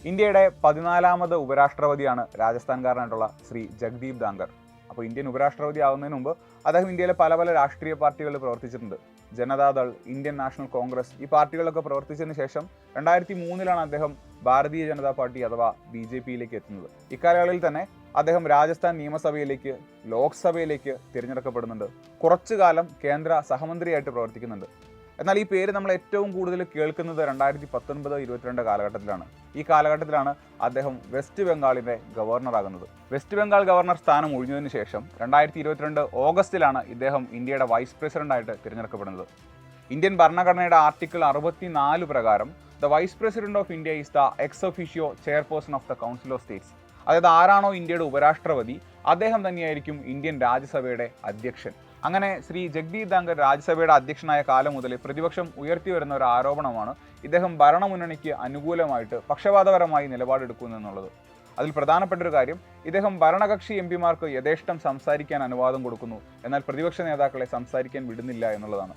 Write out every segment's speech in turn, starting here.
ഇന്ത്യയുടെ 14ാമത് ഉപരാഷ്ട്രപതിയാണ് രാജസ്ഥാൻകാരനായിട്ടുള്ള ശ്രീ ജഗ്ദീപ് ധാങ്കർ. അപ്പോൾ ഇന്ത്യൻ ഉപരാഷ്ട്രപതി ആകുന്നതിന് മുമ്പ് അദ്ദേഹം ഇന്ത്യയിലെ പല രാഷ്ട്രീയ പാർട്ടികളിൽ പ്രവർത്തിച്ചിട്ടുണ്ട്. ജനതാദൾ, ഇന്ത്യൻ നാഷണൽ കോൺഗ്രസ് ഈ പാർട്ടികളിലൊക്കെ പ്രവർത്തിച്ചതിന് ശേഷം 2003 അദ്ദേഹം ഭാരതീയ ജനതാ പാർട്ടി അഥവാ BJPയിലേക്ക് എത്തുന്നത്. ഇക്കാലയളവിൽ തന്നെ അദ്ദേഹം രാജസ്ഥാൻ നിയമസഭയിലേക്ക്, ലോക്സഭയിലേക്ക് തിരഞ്ഞെടുക്കപ്പെടുന്നുണ്ട്. കുറച്ചു കാലം കേന്ദ്ര സഹമന്ത്രിയായിട്ട് പ്രവർത്തിക്കുന്നുണ്ട്. എന്നാൽ ഈ പേര് നമ്മൾ ഏറ്റവും കൂടുതൽ കേൾക്കുന്നത് 2019-22 കാലഘട്ടത്തിലാണ്. ഈ കാലഘട്ടത്തിലാണ് അദ്ദേഹം വെസ്റ്റ് ബംഗാളിൻ്റെ ഗവർണറാകുന്നത്. വെസ്റ്റ് ബംഗാൾ ഗവർണർ സ്ഥാനം ഒഴിഞ്ഞതിന് ശേഷം 2022 ഓഗസ്റ്റിലാണ് ഇദ്ദേഹം ഇന്ത്യയുടെ വൈസ് പ്രസിഡന്റായിട്ട് തിരഞ്ഞെടുക്കപ്പെടുന്നത്. ഇന്ത്യൻ ഭരണഘടനയുടെ ആർട്ടിക്കിൾ 64 പ്രകാരം the vice president of India is the ex officio chairperson of the council of states. അതായത് ആരാണോ ഇന്ത്യയുടെ ഉപരാഷ്ട്രപതി അദ്ദേഹം തന്നെയായിരിക്കും ഇന്ത്യൻ രാജ്യസഭയുടെ അധ്യക്ഷൻ. അങ്ങനെ ശ്രീ ജഗ്ദീപ് ധാങ്കർ രാജ്യസഭയുടെ അധ്യക്ഷനായ കാലം മുതൽ പ്രതിപക്ഷം ഉയർത്തി വരുന്ന ഒരു ആരോപണമാണ് ഇദ്ദേഹം ഭരണമുന്നണിക്ക് അനുകൂലമായിട്ട് പക്ഷപാതപരമായി നിലപാടെടുക്കുന്നു എന്നുള്ളത്. അതിൽ പ്രധാനപ്പെട്ട ഒരു കാര്യം, ഇദ്ദേഹം ഭരണകക്ഷി MP-മാർക്ക് യഥേഷ്ടം സംസാരിക്കാൻ അനുവാദം കൊടുക്കുന്നു, എന്നാൽ പ്രതിപക്ഷ നേതാക്കളെ സംസാരിക്കാൻ വിടുന്നില്ല എന്നുള്ളതാണ്.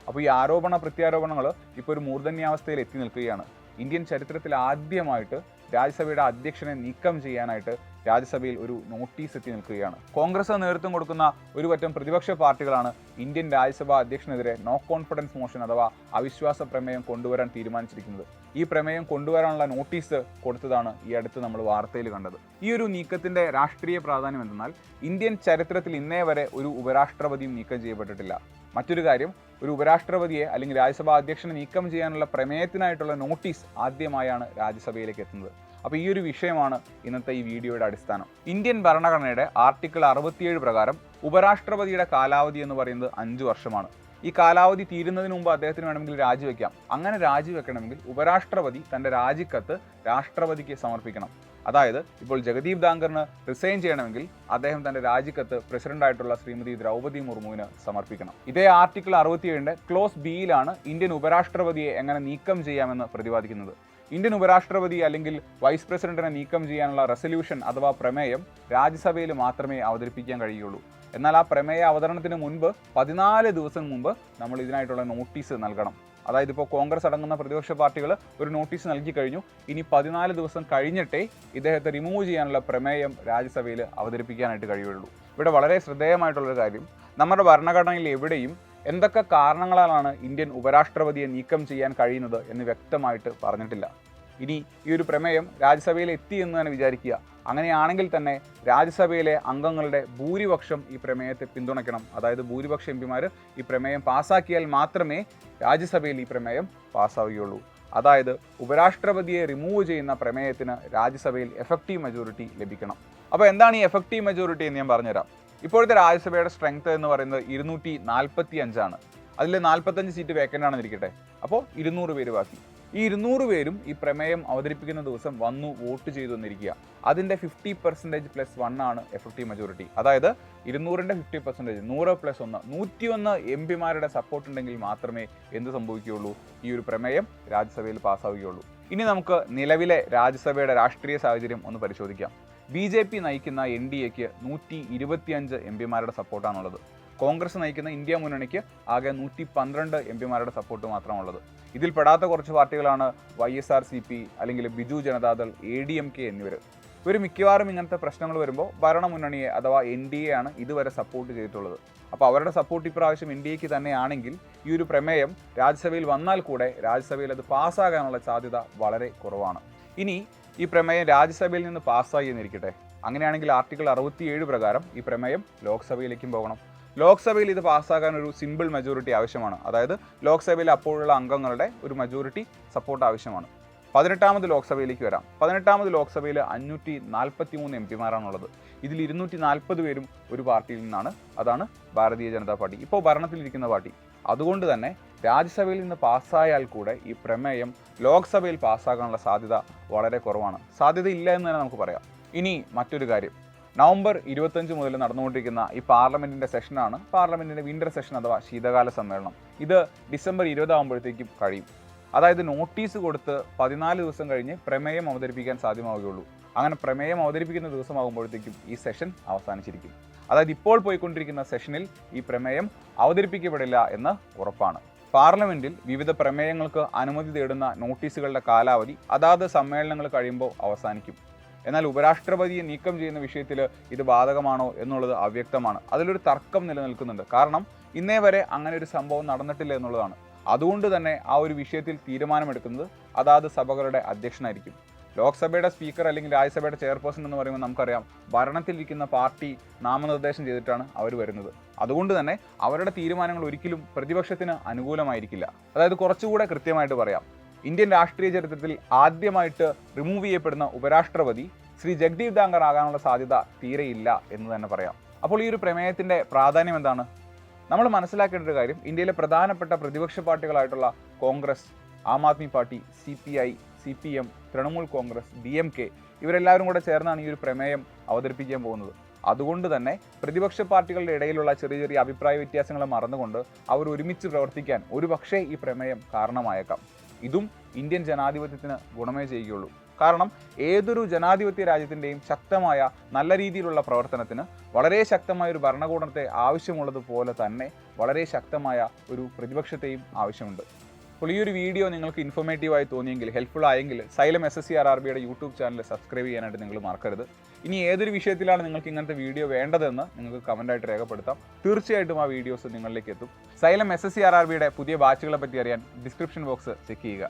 അപ്പോൾ ഈ ആരോപണ പ്രത്യാരോപണങ്ങൾ ഇപ്പോൾ ഒരു മൂർധന്യാവസ്ഥയിൽ എത്തി നിൽക്കുകയാണ്. ഇന്ത്യൻ ചരിത്രത്തിൽ ആദ്യമായിട്ട് രാജ്യസഭയുടെ അധ്യക്ഷനെ നീക്കം ചെയ്യാനായിട്ട് രാജ്യസഭയിൽ ഒരു നോട്ടീസ് എത്തി നിൽക്കുകയാണ്. കോൺഗ്രസ് നേതൃത്വം കൊടുക്കുന്ന ഒരു പറ്റം പ്രതിപക്ഷ പാർട്ടികളാണ് ഇന്ത്യൻ രാജ്യസഭാ അധ്യക്ഷനെതിരെ നോ കോൺഫിഡൻസ് മോഷൻ അഥവാ അവിശ്വാസ പ്രമേയം കൊണ്ടുവരാൻ തീരുമാനിച്ചിരിക്കുന്നത്. ഈ പ്രമേയം കൊണ്ടുവരാനുള്ള നോട്ടീസ് കൊടുത്തതാണ് ഈ അടുത്ത് നമ്മൾ വാർത്തയിൽ കണ്ടത്. ഈ ഒരു നീക്കത്തിന്റെ രാഷ്ട്രീയ പ്രാധാന്യം എന്തെന്നാൽ ഇന്ത്യൻ ചരിത്രത്തിൽ ഇന്നേ വരെ ഒരു ഉപരാഷ്ട്രപതിയും നീക്കം ചെയ്യപ്പെട്ടിട്ടില്ല. മറ്റൊരു കാര്യം, ഒരു ഉപരാഷ്ട്രപതിയെ അല്ലെങ്കിൽ രാജ്യസഭാ അധ്യക്ഷനെ നീക്കം ചെയ്യാനുള്ള പ്രമേയത്തിനായിട്ടുള്ള നോട്ടീസ് ആദ്യമായാണ് രാജ്യസഭയിലേക്ക് എത്തുന്നത്. അപ്പോൾ ഈ ഒരു വിഷയമാണ് ഇന്നത്തെ ഈ വീഡിയോയുടെ അടിസ്ഥാനം. ഇന്ത്യൻ ഭരണഘടനയുടെ ആർട്ടിക്കിൾ 67 പ്രകാരം ഉപരാഷ്ട്രപതിയുടെ കാലാവധി എന്ന് പറയുന്നത് 5 വർഷമാണ്. ഈ കാലാവധി തീരുന്നതിന് മുമ്പ് അദ്ദേഹത്തിന് വേണമെങ്കിൽ രാജിവെക്കാം. അങ്ങനെ രാജിവെക്കണമെങ്കിൽ ഉപരാഷ്ട്രപതി തൻ്റെ രാജിക്കത്ത് രാഷ്ട്രപതിക്ക് സമർപ്പിക്കണം. അതായത് ഇപ്പോൾ ജഗദീപ് ധാങ്കറിന് റിസൈൻ ചെയ്യണമെങ്കിൽ അദ്ദേഹം തൻ്റെ രാജിക്കത്ത് പ്രസിഡന്റായിട്ടുള്ള ശ്രീമതി ദ്രൗപദി മുർമുവിന് സമർപ്പിക്കണം. ഇതേ ആർട്ടിക്കിൾ 67 ക്ലോസ് ബിയിലാണ് ഇന്ത്യൻ ഉപരാഷ്ട്രപതിയെ എങ്ങനെ നീക്കം ചെയ്യാമെന്ന് പ്രതിപാദിക്കുന്നത്. ഇന്ത്യൻ ഉപരാഷ്ട്രപതി അല്ലെങ്കിൽ വൈസ് പ്രസിഡന്റിനെ നീക്കം ചെയ്യാനുള്ള റെസൊല്യൂഷൻ അഥവാ പ്രമേയം രാജ്യസഭയിൽ മാത്രമേ അവതരിപ്പിക്കാൻ കഴിയുള്ളൂ. എന്നാൽ ആ പ്രമേയ അവതരണത്തിന് മുൻപ് 14 ദിവസം മുമ്പ് നമ്മൾ ഇതിനായിട്ടുള്ള നോട്ടീസ് നൽകണം. അതായത് ഇപ്പോൾ കോൺഗ്രസ് അടങ്ങുന്ന പ്രതിപക്ഷ പാർട്ടികൾ ഒരു നോട്ടീസ് നൽകി കഴിഞ്ഞു. ഇനി 14 ദിവസം കഴിഞ്ഞിട്ടേ ഇദ്ദേഹത്തെ റിമൂവ് ചെയ്യാനുള്ള പ്രമേയം രാജ്യസഭയിൽ അവതരിപ്പിക്കാനായിട്ട് കഴിയുള്ളൂ. ഇവിടെ വളരെ ശ്രദ്ധേയമായിട്ടുള്ളൊരു കാര്യം, നമ്മുടെ ഭരണഘടനയിൽ എവിടെയും എന്തൊക്കെ കാരണങ്ങളാലാണ് ഇന്ത്യൻ ഉപരാഷ്ട്രപതിയെ നീക്കം ചെയ്യാൻ കഴിയുന്നത് എന്ന് വ്യക്തമായിട്ട് പറഞ്ഞിട്ടില്ല. ഇനി ഈ ഒരു പ്രമേയം രാജ്യസഭയിൽ എത്തി എന്ന് തന്നെ വിചാരിക്കുക. അങ്ങനെയാണെങ്കിൽ തന്നെ രാജ്യസഭയിലെ അംഗങ്ങളുടെ ഭൂരിപക്ഷം ഈ പ്രമേയത്തെ പിന്തുണയ്ക്കണം. അതായത് ഭൂരിപക്ഷ MP-മാർ ഈ പ്രമേയം പാസ്സാക്കിയാൽ മാത്രമേ രാജ്യസഭയിൽ ഈ പ്രമേയം പാസ്സാവുകയുള്ളൂ. അതായത് ഉപരാഷ്ട്രപതിയെ റിമൂവ് ചെയ്യുന്ന പ്രമേയത്തിന് രാജ്യസഭയിൽ എഫക്റ്റീവ് മെജോറിറ്റി ലഭിക്കണം. അപ്പോൾ എന്താണ് ഈ എഫക്റ്റീവ് മെജോറിറ്റി എന്ന് ഞാൻ പറഞ്ഞുതരാം. ഇപ്പോഴത്തെ രാജ്യസഭയുടെ സ്ട്രെങ്ത് എന്ന് പറയുന്നത് 245 അതിൽ 45 സീറ്റ് വേക്കൻ്റ് ആണെന്നിരിക്കട്ടെ. അപ്പോൾ 200 പേര് ബാക്കി. ഈ 200 പേരും ഈ പ്രമേയം അവതരിപ്പിക്കുന്ന ദിവസം വന്നു വോട്ട് ചെയ്തു വന്നിരിക്കുക. അതിൻ്റെ 50% + 1 ആണ് എഫക്റ്റീവ് മെജോറിറ്റി. അതായത് 200ൻ്റെ 50%, 100 + 1, 101 MP-മാരുടെ സപ്പോർട്ട് ഉണ്ടെങ്കിൽ മാത്രമേ എന്ത് സംഭവിക്കുകയുള്ളൂ, ഈ ഒരു പ്രമേയം രാജ്യസഭയിൽ പാസ്സാവുകയുള്ളൂ. ഇനി നമുക്ക് നിലവിലെ രാജ്യസഭയുടെ രാഷ്ട്രീയ സാഹചര്യം ഒന്ന് പരിശോധിക്കാം. BJP നയിക്കുന്ന NDAക്ക് 125 MP-മാരുടെ സപ്പോർട്ടാണുള്ളത്. കോൺഗ്രസ് നയിക്കുന്ന ഇന്ത്യ മുന്നണിക്ക് ആകെ 112 MP-മാരുടെ സപ്പോർട്ട് മാത്രമാണുള്ളത്. ഇതിൽ പെടാത്ത കുറച്ച് പാർട്ടികളാണ് YSRCP അല്ലെങ്കിൽ ബിജു ജനതാദൾ, ADMK എന്നിവർ. ഇവർ മിക്കവാറും ഇങ്ങനത്തെ പ്രശ്നങ്ങൾ വരുമ്പോൾ ഭരണമുന്നണിയെ അഥവാ NDA ആണ് ഇതുവരെ സപ്പോർട്ട് ചെയ്തിട്ടുള്ളത്. അപ്പോൾ അവരുടെ സപ്പോർട്ട് ഇപ്രാവശ്യം NDAക്ക് തന്നെയാണെങ്കിൽ ഈ ഒരു പ്രമേയം രാജ്യസഭയിൽ വന്നാൽ കൂടെ രാജ്യസഭയിൽ അത് പാസ്സാകാനുള്ള സാധ്യത വളരെ കുറവാണ്. ഇനി ഈ പ്രമേയം രാജ്യസഭയിൽ നിന്ന് പാസ്സായി എന്നിരിക്കട്ടെ. അങ്ങനെയാണെങ്കിൽ ആർട്ടിക്കിൾ 67 പ്രകാരം ഈ പ്രമേയം ലോക്സഭയിലേക്കും പോകണം. ലോക്സഭയിൽ ഇത് പാസ്സാകാൻ ഒരു സിമ്പിൾ മെജോറിറ്റി ആവശ്യമാണ്. അതായത് ലോക്സഭയിൽ അപ്പോഴുള്ള അംഗങ്ങളുടെ ഒരു മെജോറിറ്റി സപ്പോർട്ട് ആവശ്യമാണ്. 18ാമത് ലോക്സഭയിലേക്ക് വരാം. 18ാമത് ലോക്സഭയിൽ 543 MP-മാരാണുള്ളത്. ഇതിൽ 240 പേരും ഒരു പാർട്ടിയിൽ നിന്നാണ്. അതാണ് ഭാരതീയ ജനതാ പാർട്ടി, ഇപ്പോൾ ഭരണത്തിലിരിക്കുന്ന പാർട്ടി. അതുകൊണ്ട് തന്നെ രാജ്യസഭയിൽ നിന്ന് പാസ്സായാൽ കൂടെ ഈ പ്രമേയം ലോക്സഭയിൽ പാസ്സാകാനുള്ള സാധ്യത വളരെ കുറവാണ്. സാധ്യതയില്ല എന്ന് തന്നെ നമുക്ക് പറയാം. ഇനി മറ്റൊരു കാര്യം, നവംബർ 25 മുതൽ നടന്നുകൊണ്ടിരിക്കുന്ന ഈ പാർലമെൻറ്റിൻ്റെ സെഷനാണ് പാർലമെൻറ്റിൻ്റെ വിൻ്റർ സെഷൻ അഥവാ ശീതകാല സമ്മേളനം. ഇത് ഡിസംബർ 20 ആകുമ്പോഴത്തേക്കും കഴിയും. അതായത് നോട്ടീസ് കൊടുത്ത് 14 ദിവസം കഴിഞ്ഞ് പ്രമേയം അവതരിപ്പിക്കാൻ സാധ്യമാവുകയുള്ളൂ. അങ്ങനെ പ്രമേയം അവതരിപ്പിക്കുന്ന ദിവസമാകുമ്പോഴത്തേക്കും ഈ സെഷൻ അവസാനിച്ചിരിക്കും. അതായത് ഇപ്പോൾ പോയിക്കൊണ്ടിരിക്കുന്ന സെഷനിൽ ഈ പ്രമേയം അവതരിപ്പിക്കപ്പെടില്ല എന്ന് ഉറപ്പാണ്. പാർലമെന്റിൽ വിവിധ പ്രമേയങ്ങൾക്ക് അനുമതി തേടുന്ന നോട്ടീസുകളുടെ കാലാവധി അതാത് സമ്മേളനങ്ങൾ കഴിയുമ്പോൾ അവസാനിക്കും. എന്നാൽ ഉപരാഷ്ട്രപതിയെ നീക്കം ചെയ്യുന്ന വിഷയത്തിൽ ഇത് ബാധകമാണോ എന്നുള്ളത് അവ്യക്തമാണ്. അതിലൊരു തർക്കം നിലനിൽക്കുന്നുണ്ട്. കാരണം ഇന്നേ വരെ അങ്ങനെ ഒരു സംഭവം നടന്നിട്ടില്ല എന്നുള്ളതാണ്. അതുകൊണ്ട് തന്നെ ആ ഒരു വിഷയത്തിൽ തീരുമാനമെടുക്കുന്നത് അതാത് സഭകളുടെ അധ്യക്ഷനായിരിക്കും. ലോക്സഭയുടെ സ്പീക്കർ അല്ലെങ്കിൽ രാജ്യസഭയുടെ ചെയർപേഴ്സൺ എന്ന് പറയുമ്പോൾ നമുക്കറിയാം ഭരണത്തിലിരിക്കുന്ന പാർട്ടി നാമനിർദ്ദേശം ചെയ്തിട്ടാണ് അവർ വരുന്നത്. അതുകൊണ്ട് തന്നെ അവരുടെ തീരുമാനങ്ങൾ ഒരിക്കലും പ്രതിപക്ഷത്തിന് അനുകൂലമായിരിക്കില്ല. അതായത് കുറച്ചുകൂടെ കൃത്യമായിട്ട് പറയാം, ഇന്ത്യൻ രാഷ്ട്രീയ ചരിത്രത്തിൽ ആദ്യമായിട്ട് റിമൂവ് ചെയ്യപ്പെടുന്ന ഉപരാഷ്ട്രപതി ശ്രീ ജഗ്ദീപ് ധാങ്കർ ആകാനുള്ള സാധ്യത തീരെയില്ല എന്ന് തന്നെ പറയാം. അപ്പോൾ ഈ ഒരു പ്രമേയത്തിൻ്റെ പ്രാധാന്യം എന്താണ്? നമ്മൾ മനസ്സിലാക്കേണ്ട ഒരു കാര്യം, ഇന്ത്യയിലെ പ്രധാനപ്പെട്ട പ്രതിപക്ഷ പാർട്ടികളായിട്ടുള്ള Congress, Aam Aadmi party, CPI, CPM, Trinamool Congress, DMK ഇവരെല്ലാവരും കൂടെ ചേർന്നാണ് ഈ ഒരു പ്രമേയം അവതരിപ്പിക്കാൻ പോകുന്നത്. അതുകൊണ്ട് തന്നെ പ്രതിപക്ഷ പാർട്ടികളുടെ ഇടയിലുള്ള ചെറിയ ചെറിയ അഭിപ്രായ വ്യത്യാസങ്ങളെ മറന്നുകൊണ്ട് അവർ ഒരുമിച്ച് പ്രവർത്തിക്കാൻ ഒരുപക്ഷേ ഈ പ്രമേയം കാരണമായേക്കാം. ഇതും ഇന്ത്യൻ ജനാധിപത്യത്തിന് ഗുണമേ ചെയ്യുകയുള്ളൂ. കാരണം ഏതൊരു ജനാധിപത്യ രാജ്യത്തിൻ്റെയും ശക്തമായ നല്ല രീതിയിലുള്ള പ്രവർത്തനത്തിന് വളരെ ശക്തമായ ഒരു ഭരണകൂടത്തെ ആവശ്യമുള്ളതുപോലെ തന്നെ വളരെ ശക്തമായ ഒരു പ്രതിപക്ഷത്തെയും ആവശ്യമുണ്ട്. അപ്പോൾ ഈ ഒരു വീഡിയോ നിങ്ങൾക്ക് ഇൻഫോർമേറ്റീവായി തോന്നിയെങ്കിൽ, ഹെൽപ്ഫുൾ ആയെങ്കിൽ സൈലം SSC-RRBയുടെ യൂട്യൂബ് ചാനൽ സബ്സ്ക്രൈബ് ചെയ്യാനായിട്ട് നിങ്ങൾ മറക്കരുത്. ഇനി ഏതൊരു വിഷയത്തിലാണ് നിങ്ങൾക്ക് ഇങ്ങനത്തെ വീഡിയോ വേണ്ടതെന്ന് നിങ്ങൾക്ക് കമൻറ്റായിട്ട് രേഖപ്പെടുത്താം. തീർച്ചയായിട്ടും ആ വീഡിയോസ് നിങ്ങളിലേക്ക് എത്തും. സൈലം SSC-RRBയുടെ പുതിയ ബാച്ചുകളെ പറ്റി അറിയാൻ ഡിസ്ക്രിപ്ഷൻ ബോക്സ് ചെക്ക് ചെയ്യുക.